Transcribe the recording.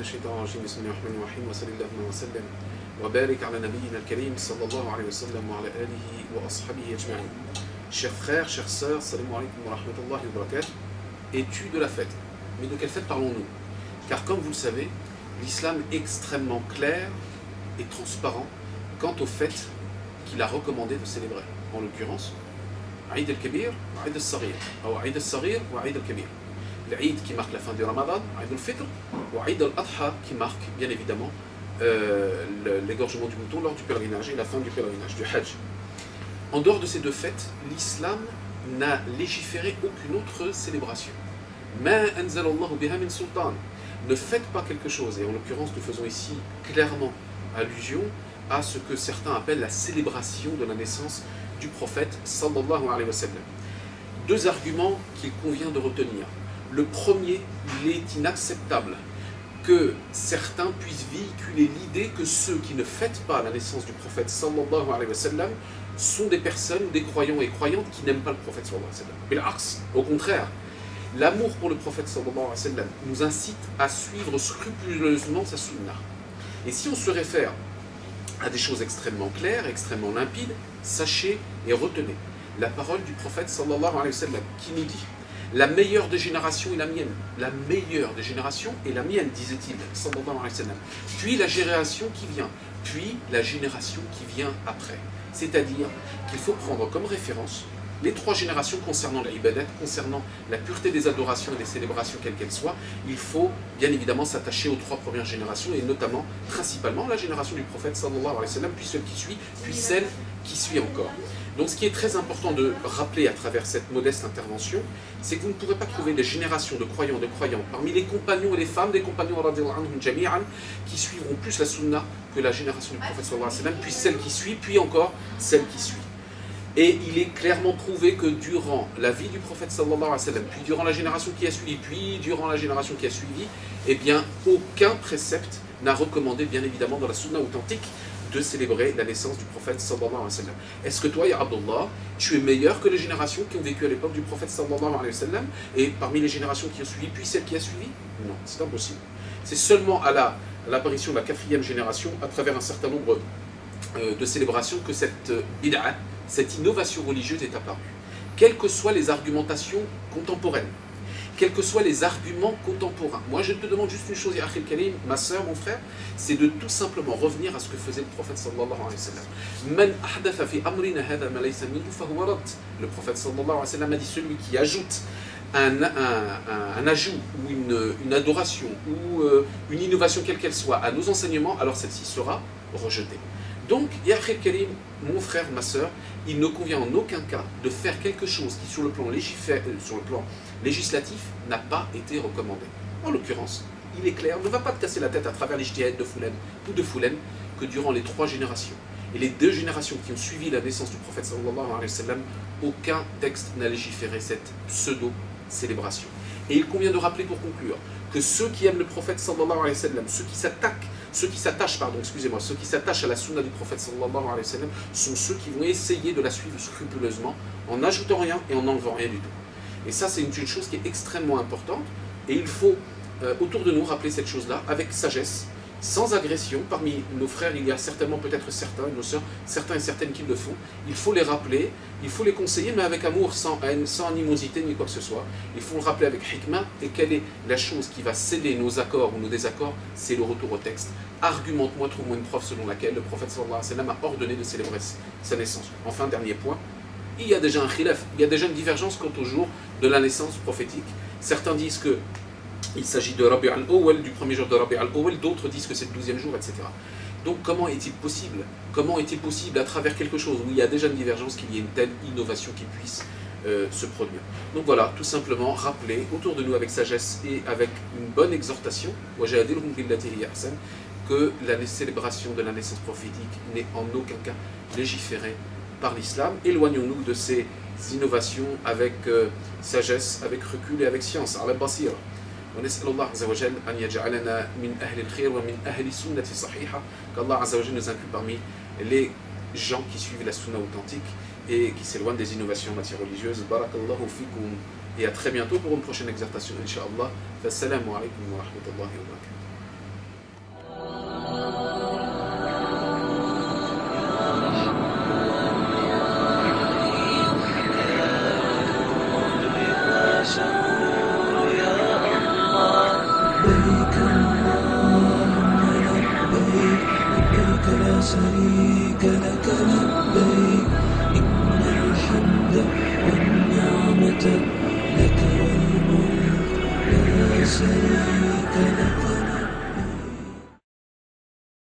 الشيطان الرجيم بسم الله الرحمن الرحيم وصلى الله وسلم وبارك على نبينا الكريم صلى الله عليه وسلم وعلى آله وأصحابه أجمعين. Chers frères, chères sœurs, salam alaikum wa rahmatullahi wa barakatuh. Étude de la fête. Mais de quelle fête parlons-nous? Car comme vous le savez, l'islam est extrêmement clair et transparent quant au fait qu'il a recommandé de célébrer. En l'occurrence, Aïd al-Kabir, Aïd al-Saghir, ou Aïd al-Saghir ou Aïd al-Kabir. L'Aïd qui marque la fin du Ramadan, Aïd al-Fitr, ou Aïd al-Adha qui marque bien évidemment l'égorgement du mouton lors du pèlerinage et la fin du pèlerinage, du Hajj. En dehors de ces deux fêtes, l'islam n'a légiféré aucune autre célébration. Ma anzalallahu biha min sultan. Ne faites pas quelque chose, et en l'occurrence nous faisons ici clairement allusion à ce que certains appellent la célébration de la naissance du prophète sallallahu alayhi wa sallam. Deux arguments qu'il convient de retenir. Le premier, il est inacceptable que certains puissent véhiculer l'idée que ceux qui ne fêtent pas la naissance du prophète sallallahu alayhi wa sallam sont des personnes, des croyants et croyantes qui n'aiment pas le prophète sallallahu alayhi wa sallam. Mais l'aks, au contraire, l'amour pour le prophète sallallahu alayhi wa sallam nous incite à suivre scrupuleusement sa sunna. Et si on se réfère à des choses extrêmement claires, extrêmement limpides, sachez et retenez la parole du prophète sallallahu alayhi wa sallam qui nous dit: la meilleure des générations est la mienne. La meilleure des générations est la mienne, disait-il, sallallahu alayhi wa sallam. Puis la génération qui vient, puis la génération qui vient après. C'est-à-dire qu'il faut prendre comme référence les trois générations concernant l'ibadat, concernant la pureté des adorations et des célébrations quelles qu'elles soient. Il faut bien évidemment s'attacher aux trois premières générations et notamment, principalement, la génération du prophète sallallahu alayhi wa sallam, puis celle qui suit, puis celle qui suit encore. Donc ce qui est très important de rappeler à travers cette modeste intervention, c'est que vous ne pourrez pas trouver des générations de croyants parmi les compagnons et les femmes des compagnons qui suivront plus la sunna que la génération du prophète sallallahu alayhi wa sallam, puis celle qui suit, puis encore celle qui suit. Et il est clairement prouvé que durant la vie du prophète sallallahu alayhi wa sallam, puis durant la génération qui a suivi, puis durant la génération qui a suivi, eh bien aucun précepte n'a recommandé bien évidemment dans la sunna authentique de célébrer la naissance du prophète sallallahu alayhi wa sallam. Est-ce que toi, ya Abdullah, tu es meilleur que les générations qui ont vécu à l'époque du prophète sallallahu alayhi wa sallam et parmi les générations qui ont suivi, puis celle qui a suivi? Non, c'est impossible. C'est seulement à l'apparition de la quatrième génération, à travers un certain nombre de célébrations, que cette bid'a, cette innovation religieuse est apparue. Quelles que soient les argumentations contemporaines, quels que soient les arguments contemporains. Moi, je te demande juste une chose, ya Akhil Karim, ma soeur, mon frère, c'est de tout simplement revenir à ce que faisait le prophète sallallahu alayhi wa sallam. Man ahdatha fi amrina hadha ma laysa minhu fahuwa rad. Le prophète sallallahu alayhi wa sallam a dit: celui qui ajoute un ajout ou une adoration ou une innovation quelle qu'elle soit à nos enseignements, alors celle-ci sera rejetée. Donc, ya Akhil Karim, mon frère, ma soeur, il ne convient en aucun cas de faire quelque chose qui, sur le plan législatif, n'a pas été recommandé. En l'occurrence, il est clair, ne va pas te casser la tête à travers les ijtihad de Foulen ou de Foulen, que durant les trois générations et les deux générations qui ont suivi la naissance du prophète sallallahu alayhi wa sallam, aucun texte n'a légiféré cette pseudo-célébration. Et il convient de rappeler pour conclure que ceux qui aiment le prophète sallallahu alayhi wa sallam, ceux qui s'attachent à la sunna du prophète sallallahu alayhi wa sallam, sont ceux qui vont essayer de la suivre scrupuleusement en n'ajoutant rien et en n'enlevant rien du tout. Et ça, c'est une chose qui est extrêmement importante, et il faut autour de nous rappeler cette chose-là avec sagesse, sans agression. Parmi nos frères, il y a certainement peut-être certains, nos sœurs, certains et certaines qui le font. Il faut les rappeler, il faut les conseiller, mais avec amour, sans haine, sans animosité ni quoi que ce soit. Il faut le rappeler avec hikmah. Et quelle est la chose qui va sceller nos accords ou nos désaccords? C'est le retour au texte. Argumente-moi, trouve-moi une preuve selon laquelle le prophète sallallahu alayhi wa sallam a ordonné de célébrer sa naissance. Enfin, dernier point, il y a déjà un khilaf, il y a déjà une divergence quant au jour de la naissance prophétique. Certains disent que il s'agit de Rabi' al-Awwal, du premier jour de Rabi' al-Awwal, d'autres disent que c'est le 12e jour, etc. Donc comment est-il possible à travers quelque chose où il y a déjà une divergence qu'il y ait une telle innovation qui puisse se produire? Donc voilà, tout simplement rappeler autour de nous avec sagesse et avec une bonne exhortation que la célébration de la naissance prophétique n'est en aucun cas légiférée par l'islam. Éloignons-nous de ces innovations avec sagesse, avec recul et avec science. Ala basira. ونسأل الله عز وجل أن يجعلنا من أهل الخير ومن أهل السنة الصحيحة. Qu'Allah عز وجل nous inclut parmi les gens qui suivent la sunna authentique et qui s'éloignent des innovations en matière religieuse. Barakallahu fikum. Et à très bientôt pour une prochaine exhortation, Inch'Allah. Fassalamu alaikum wa rahmatullahi wa barakatuh. لك لبيك إن الحمد والنعمة لك والملك لا شريك لك